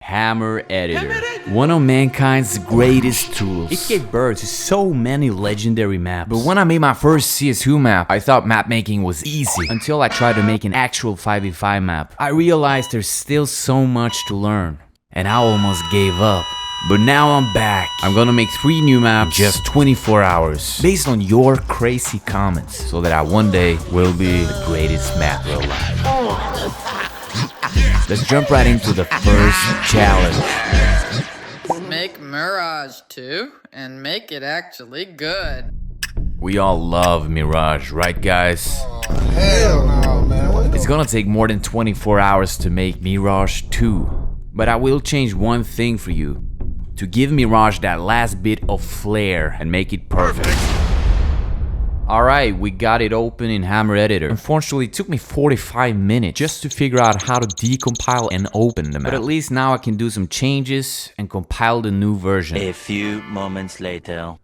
Hammer Editor. One of mankind's greatest tools. It gave birth to so many legendary maps. But when I made my first CS2 map, I thought map making was easy. Until I tried to make an actual 5v5 map. I realized there's still so much to learn. And I almost gave up. But now I'm back. I'm gonna make 3 new maps in just 24 hours. Based on your crazy comments. So that I one day will be the greatest mapper alive. Let's jump right into the first challenge. Make Mirage 2 and make it actually good. We all love Mirage, right guys? Hell no, man. It's gonna take more than 24 hours to make Mirage 2. But I will change one thing for you. To give Mirage that last bit of flair and make it perfect. Alright, we got it open in Hammer Editor. Unfortunately, it took me 45 minutes just to figure out how to decompile and open the map. But at least now I can do some changes and compile the new version. A few moments later.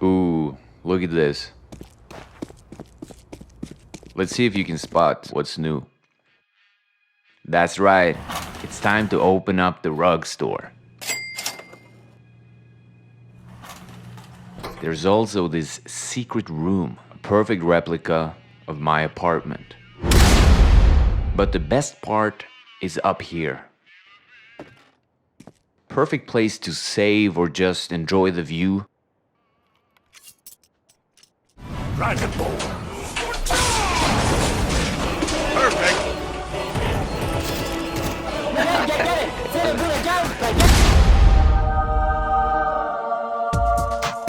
Ooh, look at this. Let's see if you can spot what's new. That's right, it's time to open up the rug store. There's also this secret room, a perfect replica of my apartment. But the best part is up here. Perfect place to save or just enjoy the view. Dragon Ball. Perfect.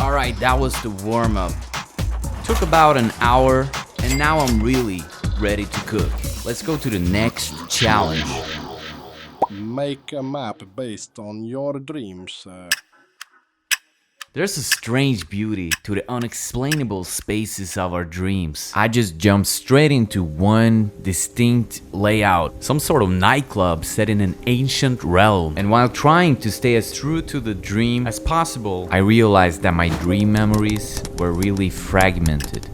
Alright, that was the warm-up. Took about an hour, and now I'm really ready to cook. Let's go to the next challenge. Make a map based on your dreams. There's a strange beauty to the unexplainable spaces of our dreams. I just jumped straight into one distinct layout, some sort of nightclub set in an ancient realm. And while trying to stay as true to the dream as possible, I realized that my dream memories were really fragmented.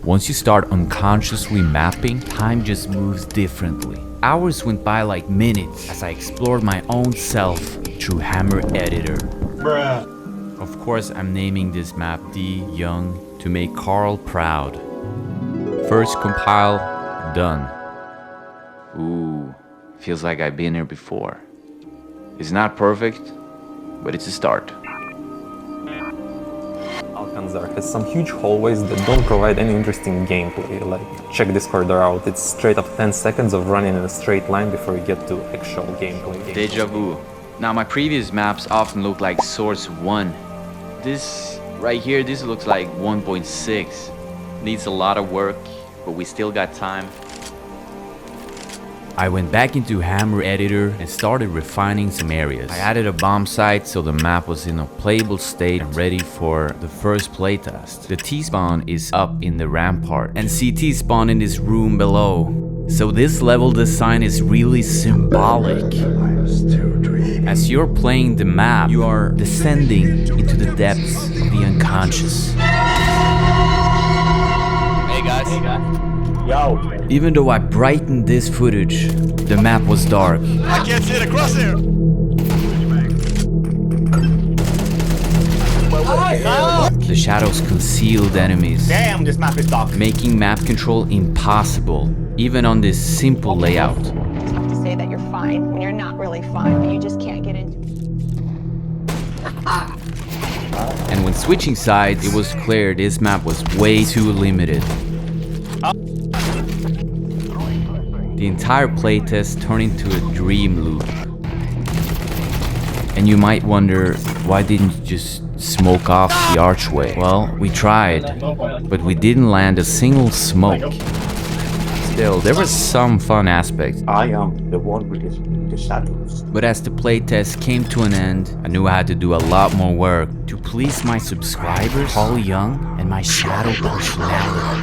Once you start unconsciously mapping, time just moves differently. Hours went by like minutes as I explored my own self through Hammer Editor. Bruh. Of course, I'm naming this map D Young to make Carl proud. First compile, done. Ooh, feels like I've been here before. It's not perfect, but it's a start. Alcanzar has some huge hallways that don't provide any interesting gameplay, like check this corridor out, it's straight up 10 seconds of running in a straight line before you get to actual gameplay. Deja vu. Now my previous maps often look like Source 1. This right here, this looks like 1.6. Needs a lot of work, but we still got time. I went back into Hammer Editor and started refining some areas. I added a bomb site so the map was in a playable state and ready for the first playtest. The T-spawn is up in the rampart and CT spawn in this room below. So this level design is really symbolic. As you're playing the map, you are descending into the depths of the unconscious. Hey guys. Yo. Even though I brightened this footage, the map was dark. I can't see the crosshair. The shadows concealed enemies. Damn, this map is dark. Making map control impossible, even on this simple layout. It's tough to say that you're fine when you're not really fine, but you just can't get into it. And when switching sides, it was clear this map was way too limited. The entire playtest turned into a dream loop. And you might wonder, why didn't you just smoke off the archway? Well, we tried, but we didn't land a single smoke. Still, there were some fun aspects. I am the one with the shadows. But as the playtest came to an end, I knew I had to do a lot more work to please my subscribers, Paul Young, and my shadow personality.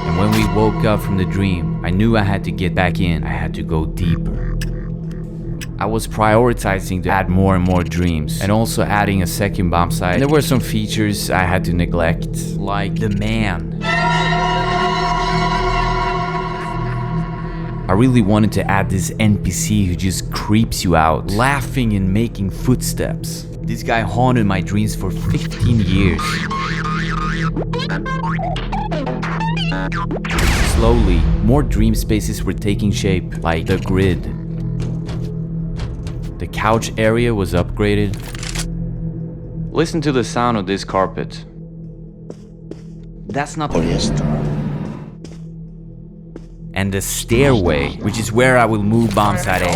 And when we woke up from the dream, I knew I had to get back in. I had to go deeper. I was prioritizing to add more and more dreams, and also adding a second bomb site. And there were some features I had to neglect, like the man. I really wanted to add this NPC who just creeps you out, laughing and making footsteps. This guy haunted my dreams for 15 years. Slowly, more dream spaces were taking shape, like the grid. The couch area was upgraded. Listen to the sound of this carpet. That's not Polyester. And the stairway, which is where I will move bombs at A.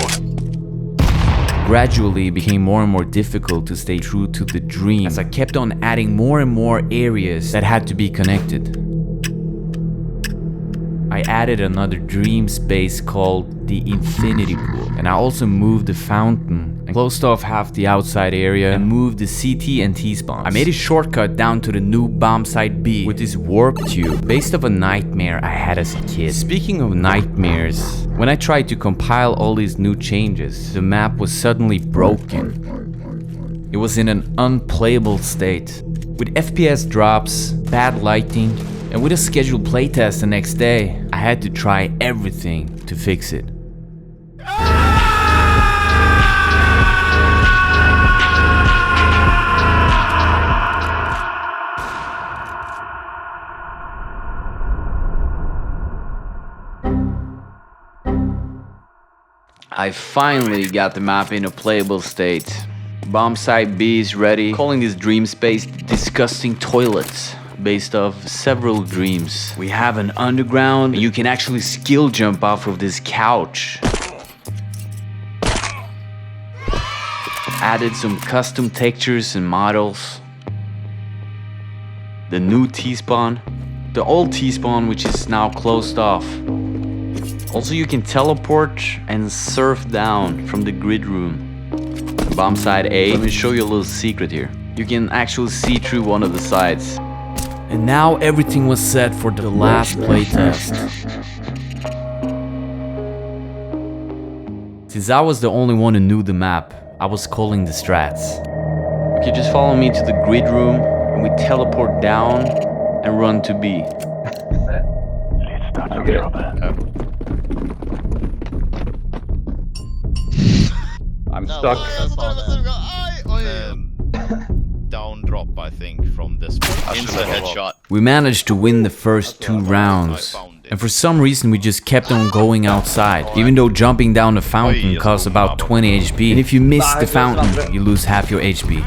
Gradually, it became more and more difficult to stay true to the dream as I kept on adding more and more areas that had to be connected. I added another dream space called the infinity pool, and I also moved the fountain and closed off half the outside area and moved the CT and T-spawns. I made a shortcut down to the new bomb site B with this warp tube based off a nightmare I had as a kid. Speaking of nightmares, when I tried to compile all these new changes, the map was suddenly broken. It was in an unplayable state. With FPS drops, bad lighting, and with a scheduled playtest the next day, I had to try everything to fix it. I finally got the map in a playable state. Bomb site B is ready, calling this dream space disgusting toilets, based off several dreams. We have an underground, and you can actually skill jump off of this couch. Added some custom textures and models. The new T-spawn, the old T-spawn which is now closed off. Also you can teleport and surf down from the grid room. Bomb side A, let me show you a little secret here. You can actually see through one of the sides. And now everything was set for the last playtest. Since I was the only one who knew the map, I was calling the strats. Okay, just follow me to the grid room and we teleport down and run to B. I'm stuck. Down drop, I think, from this inside headshot. We managed to win the first 2 rounds. And for some reason we just kept on going outside, even though jumping down the fountain costs about 20 HP. And if you miss the fountain, you lose half your HP.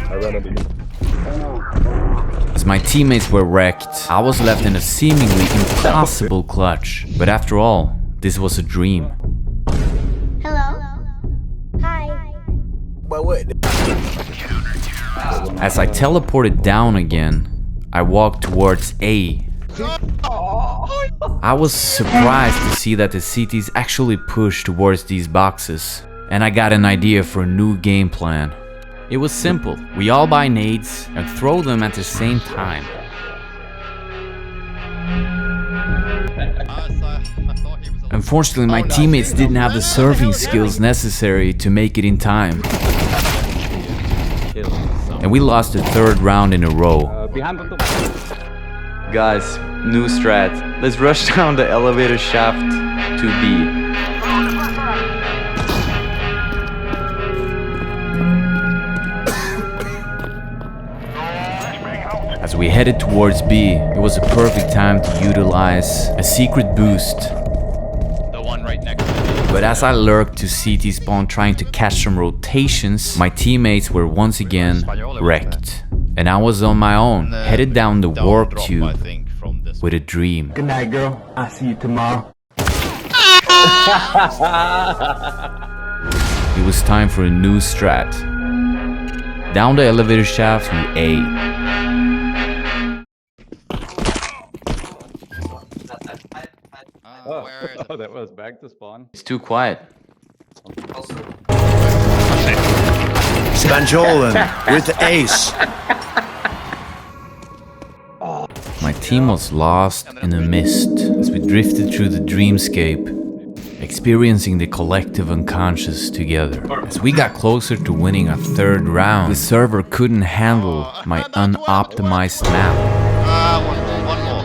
As my teammates were wrecked, I was left in a seemingly impossible clutch. But after all, this was a dream. Hello? Hi. As I teleported down again, I walked towards A. I was surprised to see that the CTs actually pushed towards these boxes, and I got an idea for a new game plan. It was simple. We all buy nades and throw them at the same time. Unfortunately, my teammates didn't have the surfing skills necessary to make it in time. And we lost the 3rd round in a row. Guys, new strat. Let's rush down the elevator shaft to B. As we headed towards B, it was a perfect time to utilize a secret boost. The one right next to me. But as I lurked to CT spawn trying to catch some rotations, my teammates were once again wrecked. And I was on my own, headed down the warp tube I think, from this with a dream. Good night, girl. I'll see you tomorrow. It was time for a new strat. Down the elevator shaft to A. where is it? Oh, that was back to spawn. It's too quiet. Spanjolen with the ace. My team was lost in a mist as we drifted through the dreamscape, experiencing the collective unconscious together. As we got closer to winning a 3rd round, the server couldn't handle my unoptimized map. One more.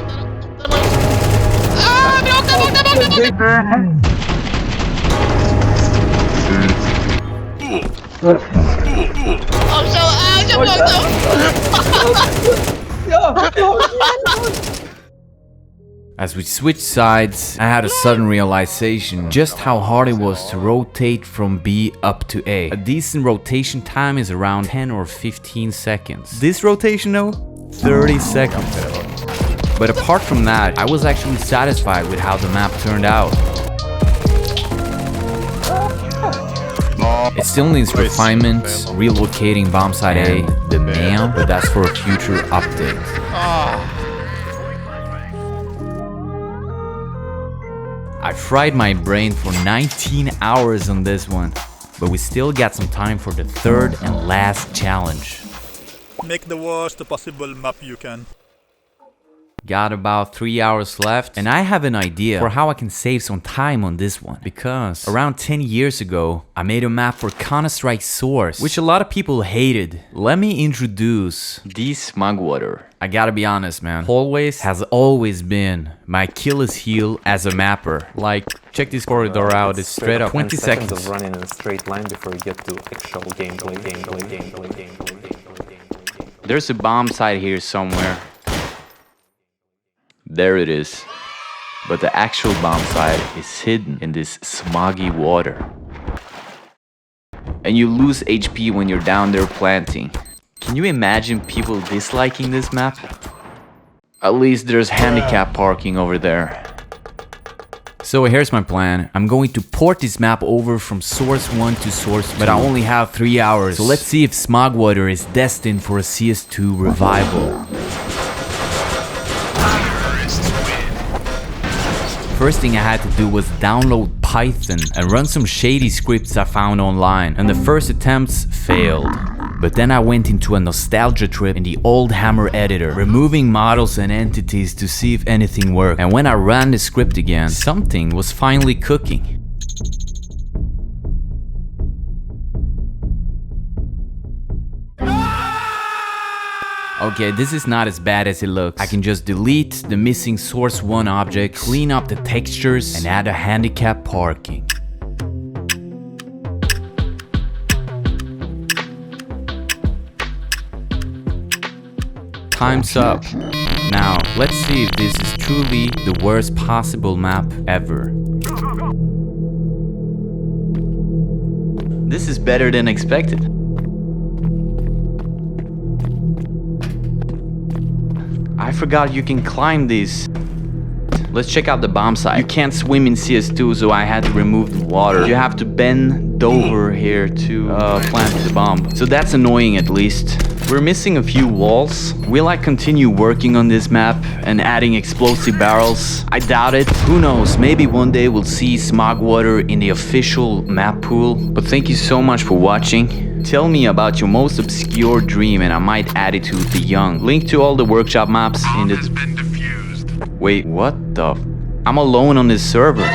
As we switched sides, I had a sudden realization just how hard it was to rotate from B up to A. A decent rotation time is around 10 or 15 seconds. This rotation though, 30 seconds. But apart from that, I was actually satisfied with how the map turned out. It still needs refinement, relocating bomb site A, the man, but that's for a future update. I fried my brain for 19 hours on this one, but we still got some time for the third and last challenge. Make the worst possible map you can. Got about 3 hours left, and I have an idea for how I can save some time on this one. Because around 10 years ago, I made a map for Counter-Strike Source, which a lot of people hated. Let me introduce the Smog Water. I gotta be honest, man. Hallways has always been my Achilles heel as a mapper. Like, check this corridor out, it's straight up 20 seconds of running in a straight line before you get to actual gameplay. There's a bomb site here somewhere. There it is. But the actual bomb site is hidden in this smoggy water. And you lose HP when you're down there planting. Can you imagine people disliking this map? At least there's handicap parking over there. So here's my plan. I'm going to port this map over from Source 1 to Source 2. But I only have 3 hours. So let's see if Smog Water is destined for a CS2 revival. First thing I had to do was download Python and run some shady scripts I found online, and the first attempts failed. But then I went into a nostalgia trip in the old Hammer editor, removing models and entities to see if anything worked. And when I ran the script again, something was finally cooking. Okay, this is not as bad as it looks. I can just delete the missing Source 1 object, clean up the textures, and add a handicap parking. Time's up. Now, let's see if this is truly the worst possible map ever. This is better than expected. I forgot you can climb these. Let's check out the bomb site. You can't swim in CS2, so I had to remove the water. You have to bend over here to plant the bomb. So that's annoying at least. We're missing a few walls. Will I continue working on this map and adding explosive barrels? I doubt it. Who knows, maybe one day we'll see Smog Water in the official map pool. But thank you so much for watching. Tell me about your most obscure dream and I might add it to the young. Link to all the workshop maps in the... Wait, what the... I'm alone on this server.